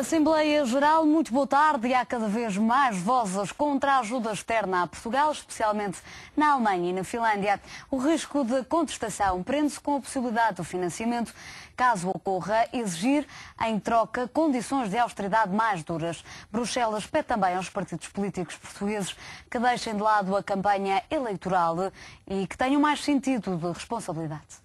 Assembleia Geral, muito boa tarde. E há cada vez mais vozes contra a ajuda externa a Portugal, especialmente na Alemanha e na Finlândia. O risco de contestação prende-se com a possibilidade do financiamento, caso ocorra exigir, em troca, condições de austeridade mais duras. Bruxelas pede também aos partidos políticos portugueses que deixem de lado a campanha eleitoral e que tenham mais sentido de responsabilidade.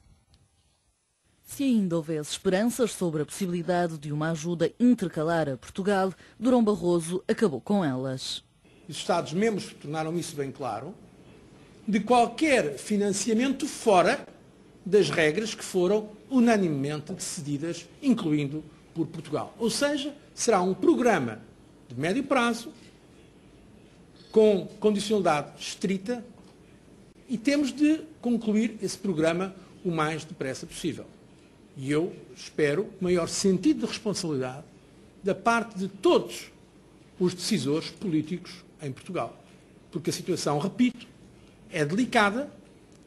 Se ainda houvesse esperanças sobre a possibilidade de uma ajuda intercalar a Portugal, Durão Barroso acabou com elas. Os Estados-membros tornaram isso bem claro, de qualquer financiamento fora das regras que foram unanimemente decididas, incluindo por Portugal. Ou seja, será um programa de médio prazo, com condicionalidade estrita, e temos de concluir esse programa o mais depressa possível. E eu espero maior sentido de responsabilidade da parte de todos os decisores políticos em Portugal. Porque a situação, repito, é delicada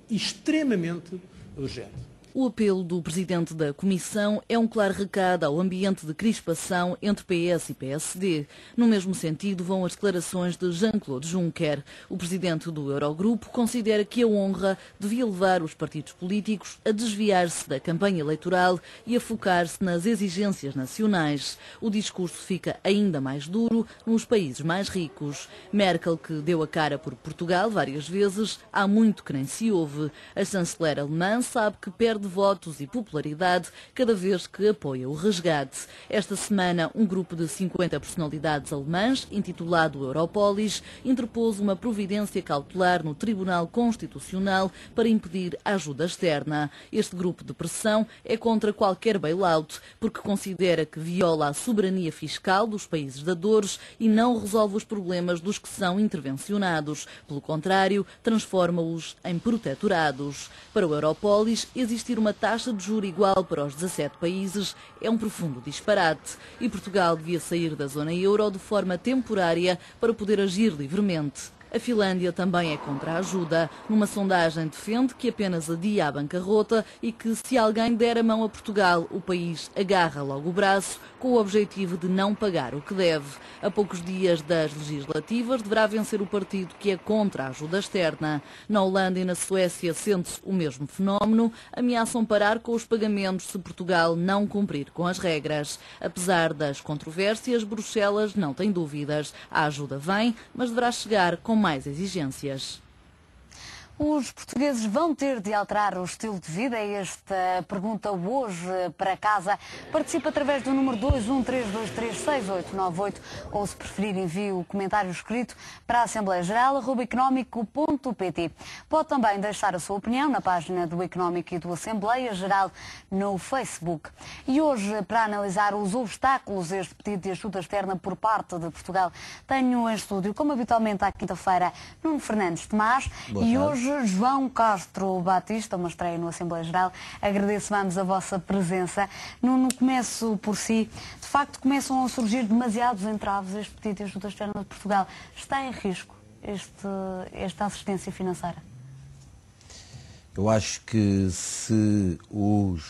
e extremamente urgente. O apelo do Presidente da Comissão é um claro recado ao ambiente de crispação entre PS e PSD. No mesmo sentido vão as declarações de Jean-Claude Juncker. O Presidente do Eurogrupo considera que a honra devia levar os partidos políticos a desviar-se da campanha eleitoral e a focar-se nas exigências nacionais. O discurso fica ainda mais duro nos países mais ricos. Merkel, que deu a cara por Portugal várias vezes, há muito que nem se ouve. A chanceler alemã sabe que perde de votos e popularidade cada vez que apoia o resgate. Esta semana, um grupo de 50 personalidades alemãs, intitulado Europolis, interpôs uma providência cautelar no Tribunal Constitucional para impedir a ajuda externa. Este grupo de pressão é contra qualquer bailout, porque considera que viola a soberania fiscal dos países dadores e não resolve os problemas dos que são intervencionados. Pelo contrário, transforma-os em protetorados. Para o Europolis, existir uma taxa de juro igual para os 17 países é um profundo disparate e Portugal devia sair da zona euro de forma temporária para poder agir livremente. A Finlândia também é contra a ajuda. Numa sondagem defende que apenas adia a bancarrota e que, se alguém der a mão a Portugal, o país agarra logo o braço com o objetivo de não pagar o que deve. A poucos dias das legislativas deverá vencer o partido que é contra a ajuda externa. Na Holanda e na Suécia sente-se o mesmo fenómeno. Ameaçam parar com os pagamentos se Portugal não cumprir com as regras. Apesar das controvérsias, Bruxelas não tem dúvidas. A ajuda vem, mas deverá chegar com mais exigências. Os portugueses vão ter de alterar o estilo de vida? É esta pergunta hoje para casa. Participe através do número 213236898 ou, se preferir, envie o comentário escrito para a assembleiageral@económico.pt. Pode também deixar a sua opinião na página do Económico e do Assembleia Geral no Facebook. E hoje, para analisar os obstáculos a este pedido de ajuda externa por parte de Portugal, tenho em estúdio, como habitualmente à quinta-feira, Nuno Fernandes Tomás e hoje João Castro Batista, uma estreia no Assembleia Geral. Agradeço-vos a vossa presença. Nuno, começo por si. De facto, começam a surgir demasiados entraves a este pedido de ajuda externa de Portugal. Está em risco esta assistência financeira? Eu acho que se os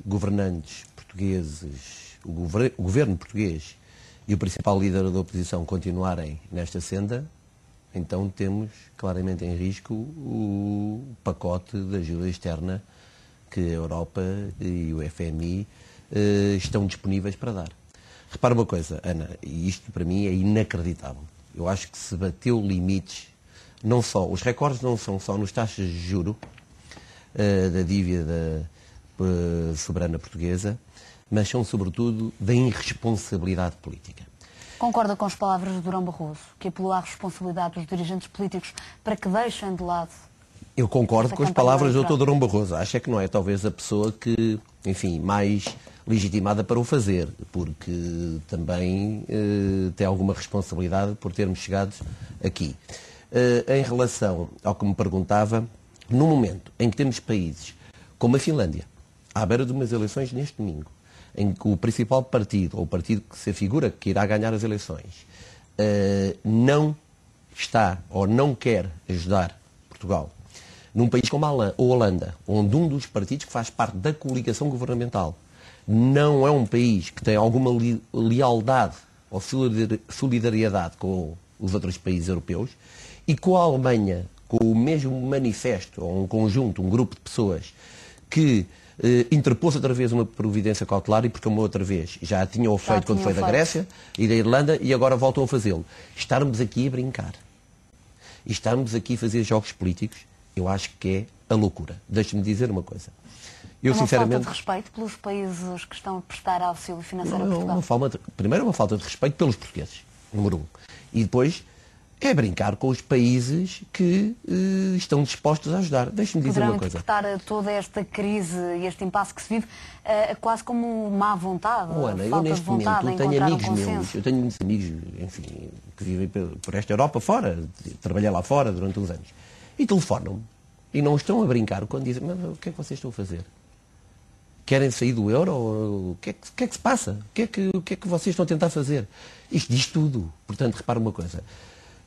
governantes portugueses, o governo português e o principal líder da oposição continuarem nesta senda, então temos claramente em risco o pacote de ajuda externa que a Europa e o FMI estão disponíveis para dar. Repara uma coisa, Ana, e isto para mim é inacreditável. Eu acho que se bateu limites, não só, os recordes não são só nos taxas de juro da dívida soberana portuguesa, mas são sobretudo da irresponsabilidade política. Concorda com as palavras de Durão Barroso, que apelou à responsabilidade dos dirigentes políticos para que deixem de lado? Eu concordo com as palavras do Dr. Durão Barroso. Acho é que não é talvez a pessoa que, enfim, mais legitimada para o fazer, porque também tem alguma responsabilidade por termos chegado aqui. Em relação ao que me perguntava, no momento em que temos países como a Finlândia, à beira de umas eleições neste domingo, em que o principal partido, ou o partido que se afigura que irá ganhar as eleições, não está ou não quer ajudar Portugal, num país como a Holanda, onde um dos partidos que faz parte da coligação governamental não é um país que tem alguma lealdade ou solidariedade com os outros países europeus, e com a Alemanha, com o mesmo manifesto, ou um conjunto, um grupo de pessoas que interpôs outra vez uma providência cautelar, e porque uma outra vez já tinham feito quando foi da Grécia e da Irlanda, e agora voltam a fazê-lo. Estarmos aqui a brincar e estarmos aqui a fazer jogos políticos, eu acho que é a loucura. Deixe-me dizer uma coisa. Eu, sinceramente, falta de respeito pelos países que estão a prestar auxílio financeiro a Portugal? Primeiro é uma falta de respeito pelos portugueses, número 1. E depois é brincar com os países que estão dispostos a ajudar. Deixe-me dizer uma coisa. Poderão interpretar toda esta crise e este impasse que se vive quase como má vontade, Ana, falta eu neste de vontade momento em tenho encontrar amigos um consenso. meus, eu tenho muitos amigos, enfim, que vivem por esta Europa fora, trabalhei lá fora durante uns anos, e telefonam-me e não estão a brincar quando dizem: mas o que é que vocês estão a fazer? Querem sair do euro? O que é que se passa? O que é que vocês estão a tentar fazer? Isto diz tudo. Portanto, repara uma coisa.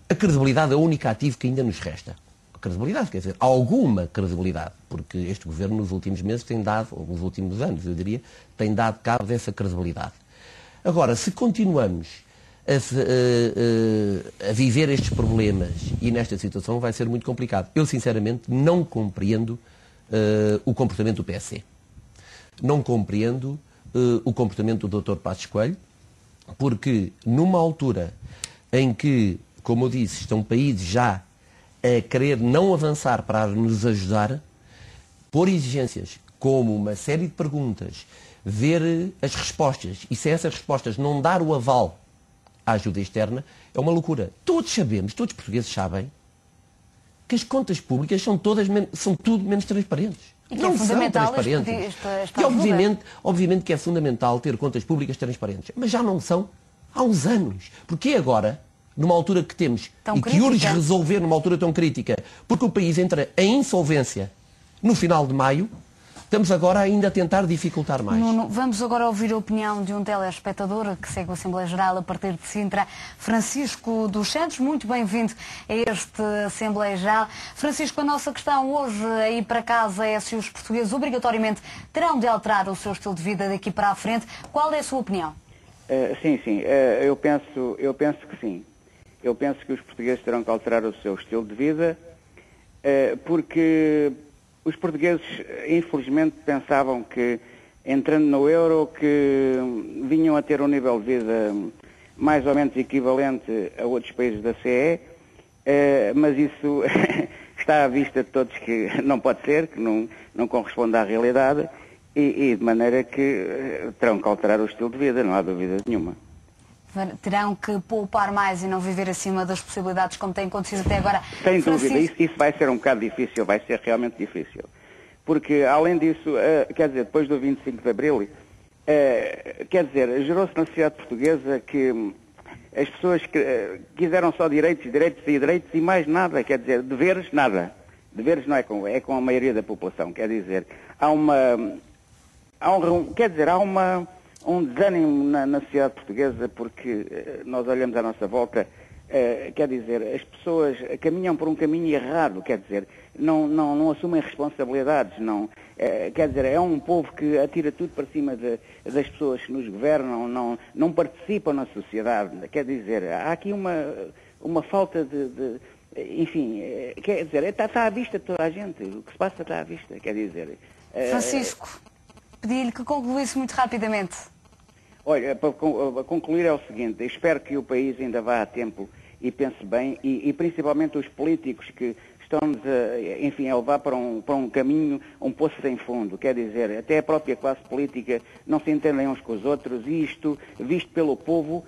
A credibilidade é o único ativo que ainda nos resta. A credibilidade, quer dizer, alguma credibilidade. Porque este governo nos últimos meses tem dado, ou nos últimos anos, eu diria, tem dado cabo dessa credibilidade. Agora, se continuamos a viver estes problemas e nesta situação, vai ser muito complicado. Eu, sinceramente, não compreendo o comportamento do PSD. Não compreendo o comportamento do Dr. Passos Coelho, porque numa altura em que, como eu disse, estão países já a querer não avançar para nos ajudar, pôr exigências como uma série de perguntas, ver as respostas, e se essas respostas não dar o aval à ajuda externa, é uma loucura. Todos sabemos, todos os portugueses sabem, que as contas públicas são tudo menos transparentes. E que não são transparentes. E obviamente que é fundamental ter contas públicas transparentes. Mas já não são há uns anos. Porque agora, numa altura que temos e que urge resolver numa altura tão crítica, porque o país entra em insolvência no final de maio, estamos agora ainda a tentar dificultar mais. Nuno, vamos agora ouvir a opinião de um telespectador que segue a Assembleia Geral a partir de Sintra, Francisco dos Santos. Muito bem-vindo a este Assembleia Geral. Francisco, a nossa questão hoje aí para casa é se os portugueses obrigatoriamente terão de alterar o seu estilo de vida daqui para a frente. Qual é a sua opinião? Sim. Eu penso que sim. Eu penso que os portugueses terão que alterar o seu estilo de vida porque os portugueses, infelizmente, pensavam que, entrando no euro, que vinham a ter um nível de vida mais ou menos equivalente a outros países da CE, mas isso está à vista de todos que não pode ser, que não corresponde à realidade, e de maneira que terão que alterar o estilo de vida, não há dúvida nenhuma. Terão que poupar mais e não viver acima das possibilidades como tem acontecido até agora. Sem dúvida, isso vai ser um bocado difícil, vai ser realmente difícil. Porque, além disso, quer dizer, depois do 25 de Abril, quer dizer, gerou-se na sociedade portuguesa que as pessoas quiseram só direitos e mais nada, quer dizer, deveres, nada. Deveres não é com a maioria da população, quer dizer, há um desânimo na sociedade portuguesa porque nós olhamos à nossa volta, quer dizer, as pessoas caminham por um caminho errado, quer dizer, não assumem responsabilidades, quer dizer, é um povo que atira tudo para cima das pessoas que nos governam, não participam na sociedade, quer dizer, há aqui uma falta de enfim, quer dizer, está à vista de toda a gente, o que se passa está à vista, quer dizer... Francisco, pedi-lhe que concluísse muito rapidamente. Olha, para concluir é o seguinte, eu espero que o país ainda vá a tempo e pense bem, e principalmente os políticos que estão-nos a levar para um caminho, um poço sem fundo, quer dizer, até a própria classe política não se entendem uns com os outros, e isto, visto pelo povo,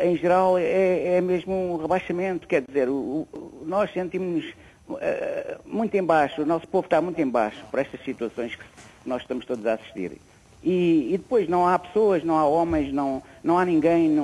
em geral é mesmo um rebaixamento, quer dizer, nós sentimos-nos muito em baixo, o nosso povo está muito em baixo por estas situações que nós estamos todos a assistir. E depois não há pessoas, não há homens, não há ninguém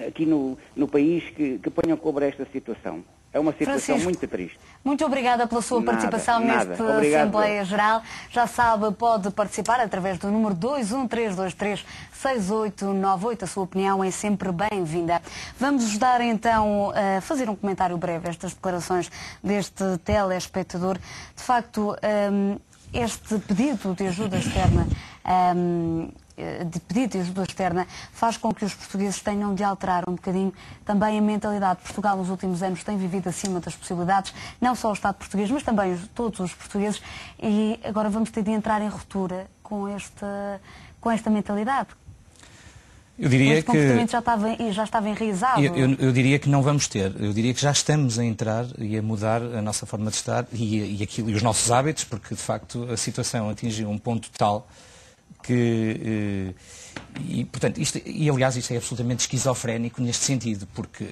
aqui no país que ponham cobro a esta situação. É uma situação Francisco, muito triste. Muito obrigada pela sua participação nesta Assembleia Geral. Já sabe, pode participar através do número 213236898. A sua opinião é sempre bem-vinda. Vamos ajudar então a fazer um comentário breve a estas declarações deste telespectador. De facto, este pedido de ajuda externa faz com que os portugueses tenham de alterar um bocadinho também a mentalidade. Portugal nos últimos anos tem vivido acima das possibilidades, não só o Estado português, mas também todos os portugueses, e agora vamos ter de entrar em ruptura com esta mentalidade. Eu diria este comportamento já estava enraizado. Eu diria que não vamos ter. Eu diria que já estamos a entrar e a mudar a nossa forma de estar e os nossos hábitos, porque de facto a situação atingiu um ponto tal que... portanto, aliás, isto é absolutamente esquizofrénico neste sentido, porque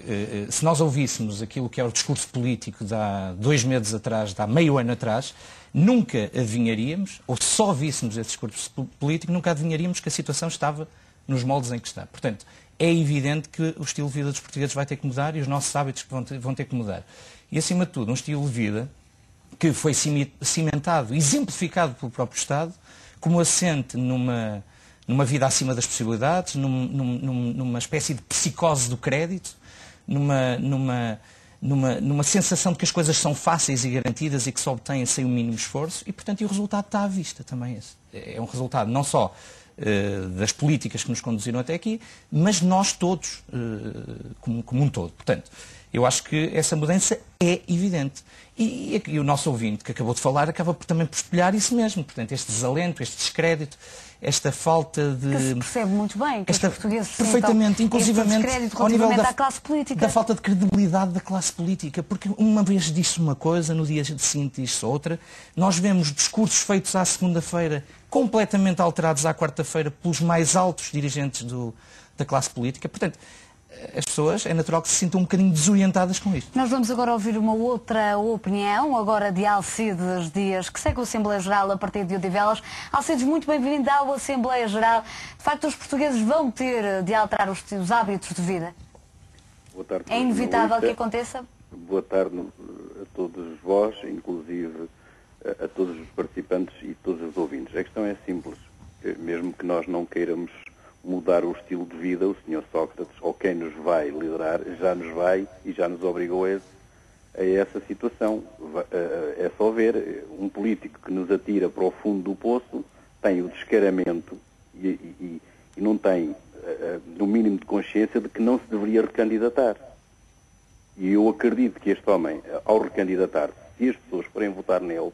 se nós ouvíssemos aquilo que era o discurso político de há 2 meses atrás, de há meio ano atrás, nunca adivinharíamos, ou só víssemos esse discurso político, nunca adivinharíamos que a situação estava nos moldes em que está. Portanto, é evidente que o estilo de vida dos portugueses vai ter que mudar e os nossos hábitos vão ter que mudar. E, acima de tudo, um estilo de vida que foi cimentado, exemplificado pelo próprio Estado, como assente numa vida acima das possibilidades, numa espécie de psicose do crédito, numa sensação de que as coisas são fáceis e garantidas e que se obtêm sem o mínimo esforço, e, portanto, o resultado está à vista também. É um resultado não só das políticas que nos conduziram até aqui, mas nós todos, como um todo. Portanto, eu acho que essa mudança é evidente. E o nosso ouvinte, que acabou de falar, acaba também por espelhar isso mesmo. Portanto, este desalento, este descrédito, esta falta de... Que se percebe muito bem, que os portugueses perfeitamente, inclusivamente ao nível da classe política. Da falta de credibilidade da classe política. Porque uma vez disse uma coisa, no dia seguinte disse outra. Nós vemos discursos feitos à segunda-feira completamente alterados à quarta-feira pelos mais altos dirigentes da classe política. Portanto, as pessoas, é natural que se sintam um bocadinho desorientadas com isto. Nós vamos agora ouvir uma outra opinião, agora de Alcides Dias, que segue a Assembleia Geral a partir de Odivelas. Alcides, muito bem-vindo à Assembleia Geral. De facto, os portugueses vão ter de alterar os hábitos de vida? Boa tarde, é inevitável que aconteça? Boa tarde a todos vós, inclusive a todos os participantes e todos os ouvintes. A questão é simples. Mesmo que nós não queiramos mudar o estilo de vida, o Sr. Sócrates, ou quem nos vai liderar, já nos vai e já nos obrigou a essa situação. É só ver, um político que nos atira para o fundo do poço tem o descaramento e não tem no mínimo de consciência de que não se deveria recandidatar. E eu acredito que este homem, ao recandidatar, se as pessoas forem votar nele,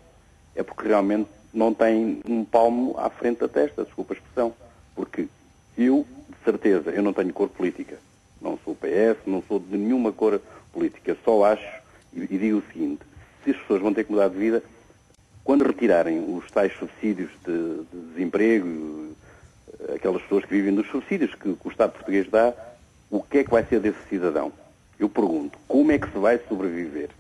é porque realmente não tem um palmo à frente da testa, desculpa a expressão, porque eu, de certeza, eu não tenho cor política. Não sou PS, não sou de nenhuma cor política. Só acho, e digo o seguinte, se as pessoas vão ter que mudar de vida, quando retirarem os tais subsídios de desemprego, aquelas pessoas que vivem dos subsídios que o Estado português dá, o que é que vai ser desse cidadão? Eu pergunto, como é que se vai sobreviver?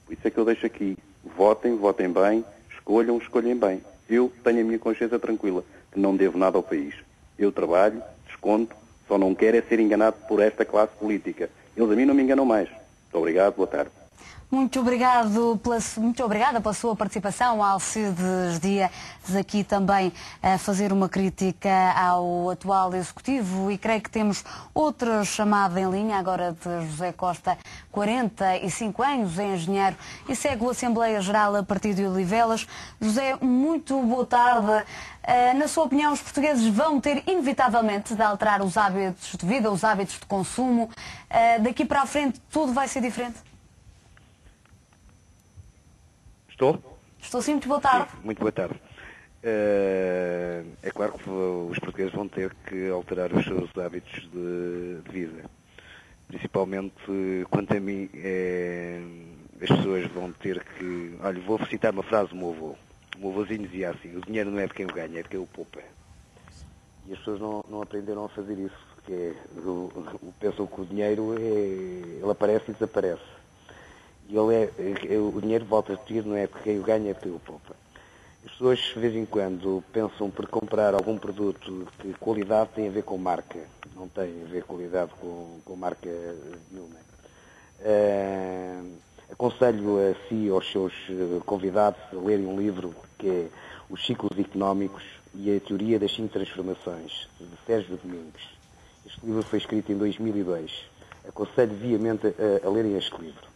Por isso é que eu deixo aqui, votem bem, escolhem bem. Eu tenho a minha consciência tranquila, que não devo nada ao país. Eu trabalho, desconto, só não quero é ser enganado por esta classe política. Eles a mim não me enganam mais. Muito obrigado, boa tarde. Muito obrigada pela sua participação, Alcides Dias, aqui também a fazer uma crítica ao atual Executivo, e creio que temos outra chamada em linha, agora de José Costa, 45 anos, é engenheiro e segue a Assembleia Geral a partir de Odivelas. José, muito boa tarde. Na sua opinião, os portugueses vão ter inevitavelmente de alterar os hábitos de vida, os hábitos de consumo. Daqui para a frente tudo vai ser diferente? Estou sim, muito boa tarde. Sim, muito boa tarde. É claro que os portugueses vão ter que alterar os seus hábitos de vida. Principalmente, quanto a mim, as pessoas vão ter que... Olha, vou citar uma frase do meu avô. O meu avôzinho dizia assim: o dinheiro não é de quem o ganha, é de quem o poupa. E as pessoas não aprenderam a fazer isso, porque pensam que o dinheiro ele aparece e desaparece. E o dinheiro, volta a repetir, não é de quem o ganha, é de quem o poupa. As pessoas, de vez em quando, pensam por comprar algum produto que qualidade tem a ver com marca. Não tem a ver qualidade com marca nenhuma. Aconselho a si e aos seus convidados a lerem um livro que é Os Ciclos Económicos e a Teoria das 5 Transformações, de Sérgio Domingos. Este livro foi escrito em 2002. Aconselho viamente a lerem este livro.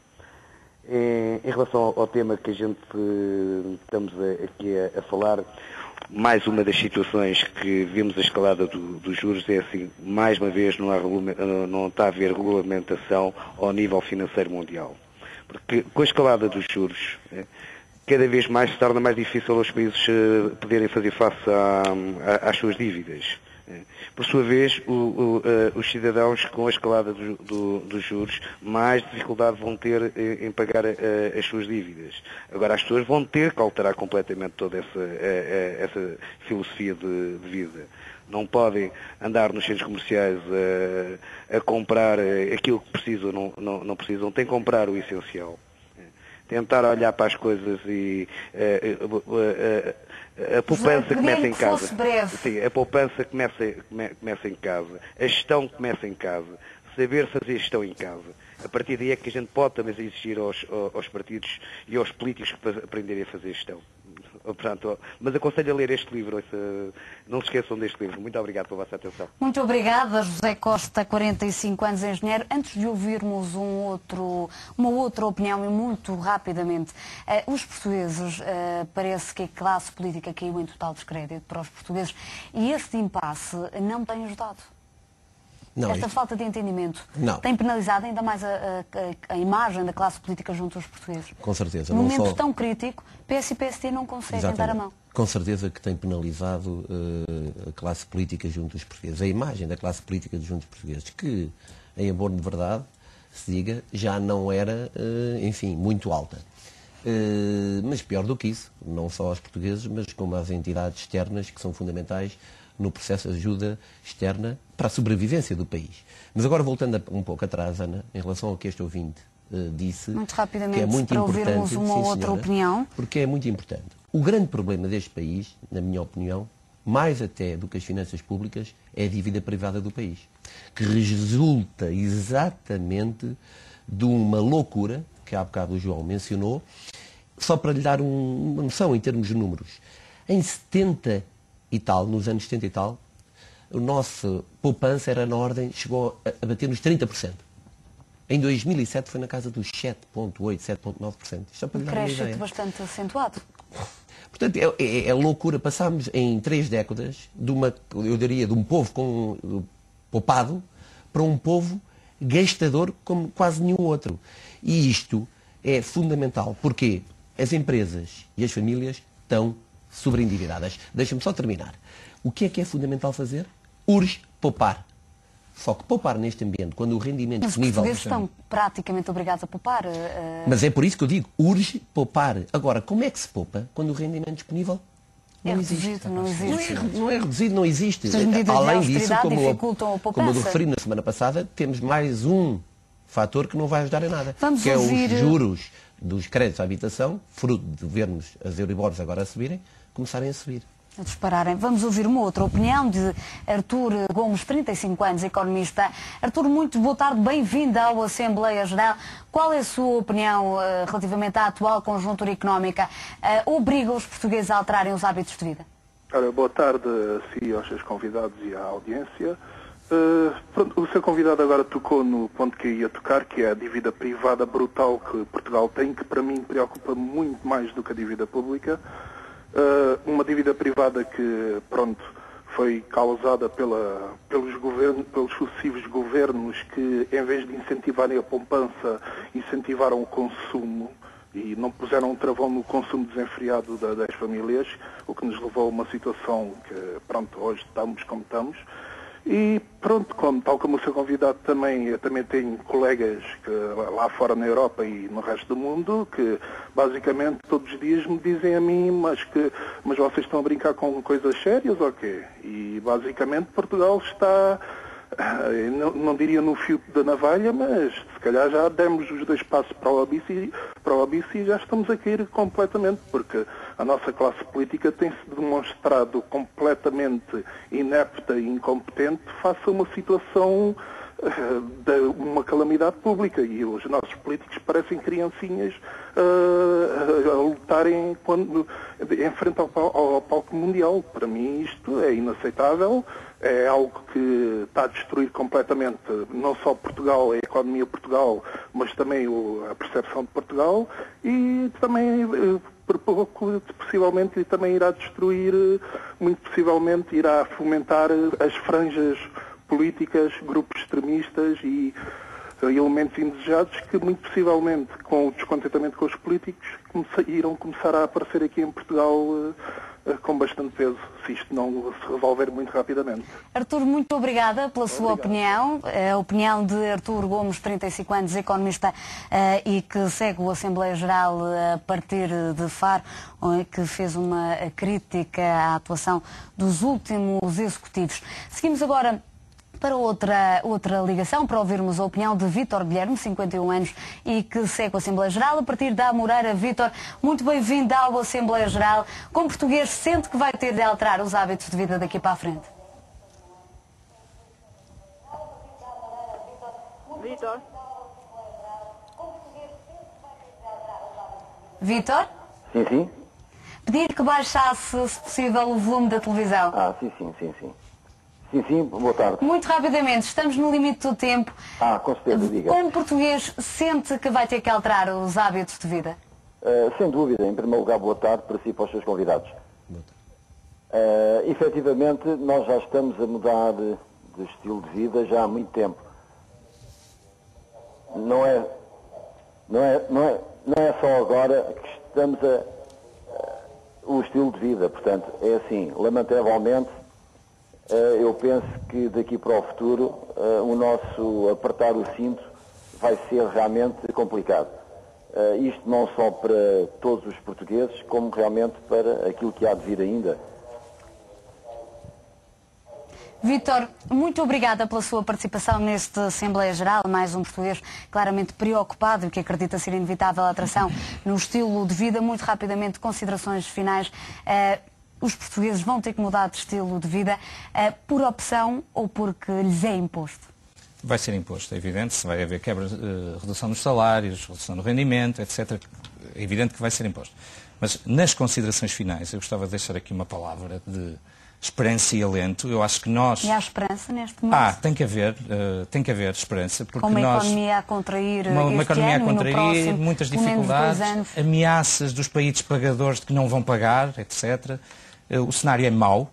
Em relação ao tema que a gente estamos aqui a falar, mais uma das situações que vimos a escalada dos juros é assim, mais uma vez não está a haver regulamentação ao nível financeiro mundial. Porque com a escalada dos juros, cada vez mais se torna mais difícil aos países poderem fazer face às suas dívidas. Por sua vez, os cidadãos, com a escalada dos juros, mais dificuldade vão ter em pagar as suas dívidas. Agora, as pessoas vão ter que alterar completamente toda essa filosofia de vida. Não podem andar nos centros comerciais a comprar aquilo que precisam, não precisam. Têm que comprar o essencial. Tentar olhar para as coisas e a poupança começa em casa. Sim, a poupança começa em casa. A gestão começa em casa. Saber fazer gestão em casa. A partir daí é que a gente pode também exigir aos partidos e aos políticos para aprenderem a fazer gestão. Portanto, mas aconselho a ler este livro. Não se esqueçam deste livro. Muito obrigado pela vossa atenção. Muito obrigada, José Costa, 45 anos, engenheiro. Antes de ouvirmos uma outra opinião, e muito rapidamente, os portugueses, parece que a classe política caiu em total descrédito para os portugueses e este impasse não tem ajudado. Não, Esta falta de entendimento não. tem penalizado ainda mais a imagem da classe política junto aos portugueses. Com certeza. Num não momento só... tão crítico, PS e PSD não conseguem dar a mão. Com certeza que tem penalizado a classe política junto aos portugueses. A imagem da classe política junto aos portugueses, que, em abono de verdade, se diga, já não era, enfim, muito alta. Mas pior do que isso, não só aos portugueses, mas como às entidades externas que são fundamentais no processo de ajuda externa para a sobrevivência do país. Mas agora, voltando um pouco atrás, Ana, em relação ao que este ouvinte disse, muito rapidamente, que é muito para importante, ouvirmos uma outra opinião. Porque é muito importante. O grande problema deste país, na minha opinião, mais até do que as finanças públicas, é a dívida privada do país, que resulta exatamente de uma loucura, que há bocado o João mencionou, só para lhe dar uma noção em termos de números. Em 70 e tal, nos anos 70 e tal, a nossa poupança era na ordem, chegou a bater nos 30%. Em 2007 foi na casa dos 7,8%, 7,9%. Isto é para lhe dar uma ideia. Crescimento bastante acentuado. Portanto, é loucura. Passámos em 3 décadas de um povo poupado para um povo gastador como quase nenhum outro. E isto é fundamental, porque as empresas e as famílias estão sobreendividadas. Deixa-me só terminar. O que é fundamental fazer? Urge poupar. Só que poupar neste ambiente, quando o rendimento disponível... Os portugueses estão praticamente obrigados a poupar. Mas é por isso que eu digo, urge poupar. Agora, como é que se poupa quando o rendimento disponível não existe? Não existe. Não é reduzido, não existe. Além disso, dificultam a poupança. como eu referi na semana passada, temos mais um fator que não vai ajudar em nada. Vamos ouvir... é os juros dos créditos à habitação, fruto de vermos as Euribors agora a subirem, começarem a subir. A dispararem. Vamos ouvir uma outra opinião de Artur Gomes, 35 anos, economista. Artur, muito boa tarde, bem-vindo à Assembleia Geral. Qual é a sua opinião relativamente à atual conjuntura económica? Obriga os portugueses a alterarem os hábitos de vida? Ora, boa tarde a si, aos seus convidados e à audiência. Pronto, o seu convidado agora tocou no ponto que eu ia tocar, que é a dívida privada brutal que Portugal tem, que para mim preocupa muito mais do que a dívida pública. Uma dívida privada que, pronto, foi causada pelos sucessivos governos que, em vez de incentivarem a poupança, incentivaram o consumo e não puseram um travão no consumo desenfreado das famílias, o que nos levou a uma situação que, pronto, hoje estamos como estamos. E pronto, tal como o seu convidado também, eu também tenho colegas lá fora na Europa e no resto do mundo que basicamente todos os dias me dizem a mim, mas vocês estão a brincar com coisas sérias ou quê? E basicamente Portugal está, não diria no fio da navalha, mas se calhar já demos os 2 passos para o abismo e já estamos a cair completamente, porque a nossa classe política tem-se demonstrado completamente inepta e incompetente face a uma situação uma calamidade pública, e os nossos políticos parecem criancinhas a lutarem em frente ao palco mundial. Para mim isto é inaceitável, é algo que está a destruir completamente não só Portugal, a economia de Portugal, mas também a percepção de Portugal, e também por pouco, possivelmente, também irá destruir, muito possivelmente irá fomentar as franjas políticas, grupos extremistas e elementos indesejados que, muito possivelmente, com o descontentamento com os políticos, irão começar a aparecer aqui em Portugal com bastante peso, se isto não se resolver muito rapidamente. Artur, muito obrigada pela sua opinião. A opinião de Artur Gomes, 35 anos, economista e que segue a Assembleia Geral a partir de Faro, que fez uma crítica à atuação dos últimos executivos. Seguimos agora para outra ligação, para ouvirmos a opinião de Vítor Guilherme, 51 anos, e que segue a Assembleia Geral a partir da Amoreira. Vítor, muito bem-vindo à Assembleia Geral. Como português, sente que vai ter de alterar os hábitos de vida daqui para a frente? Vítor? Vítor? Sim, sim. Pedir que baixasse, se possível, o volume da televisão. Sim. Sim, boa tarde. Muito rapidamente, estamos no limite do tempo. Com certeza, diga. Como português, sente que vai ter que alterar os hábitos de vida? Sem dúvida. Em primeiro lugar, boa tarde para si e para os seus convidados. Efetivamente, nós já estamos a mudar de estilo de vida já há muito tempo. Não é só agora que estamos o estilo de vida. Portanto, é assim, lamentavelmente, eu penso que daqui para o futuro o nosso apertar o cinto vai ser realmente complicado. Isto não só para todos os portugueses, como realmente para aquilo que há de vir ainda. Vítor, muito obrigada pela sua participação nesta Assembleia Geral. Mais um português claramente preocupado e que acredita ser inevitável a alteração no estilo de vida. Muito rapidamente, considerações finais. Os portugueses vão ter que mudar de estilo de vida por opção ou porque lhes é imposto? Vai ser imposto, é evidente. Se vai haver quebra, redução nos salários, redução no rendimento, etc. É evidente que vai ser imposto. Mas nas considerações finais, eu gostava de deixar aqui uma palavra de esperança e alento. Eu acho que nós... E há esperança neste momento? Tem que haver esperança. Porque com uma economia a contrair uma economia ano, a contrair, próximo, muitas dificuldades, ameaças dos países pagadores de que não vão pagar, etc. O cenário é mau,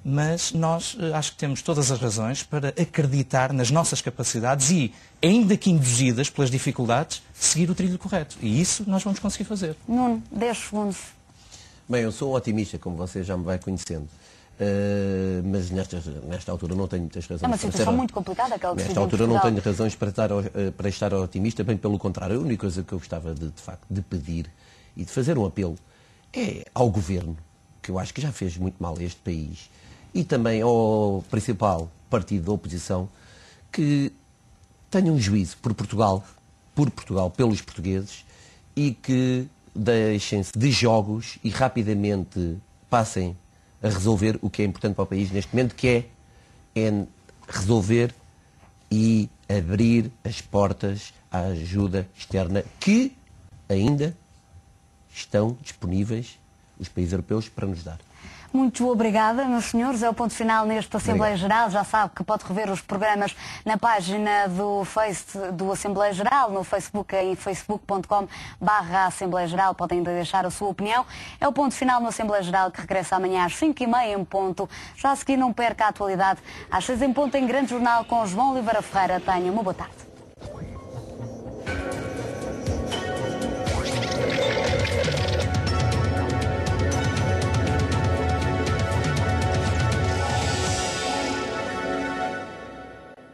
mas nós acho que temos todas as razões para acreditar nas nossas capacidades e, ainda que induzidas pelas dificuldades, seguir o trilho correto. E isso nós vamos conseguir fazer. Nuno, 10 segundos. Bem, eu sou otimista, como você já me vai conhecendo. Mas nesta altura não tenho muitas razões. É uma situação muito complicada aquela Nesta altura não tenho razões para estar otimista, bem pelo contrário. A única coisa que eu gostava de facto de pedir e de fazer um apelo é ao Governo, que eu acho que já fez muito mal a este país, e também ao principal partido da oposição, que tenha um juízo por Portugal, pelos portugueses, e que deixem-se de jogos e rapidamente passem a resolver o que é importante para o país neste momento, que é resolver e abrir as portas à ajuda externa que ainda estão disponíveis os países europeus para nos dar. Muito obrigada, meus senhores. É o ponto final nesta Assembleia Geral. Já sabe que pode rever os programas na página do Assembleia Geral, no Facebook, em facebook.com/Assembleia Geral. Podem ainda deixar a sua opinião. É o ponto final no Assembleia Geral, que regressa amanhã às 5h30 em ponto. Já a seguir, não perca a atualidade às 6 em ponto em Grande Jornal com João Oliveira Ferreira. Tenha uma boa tarde.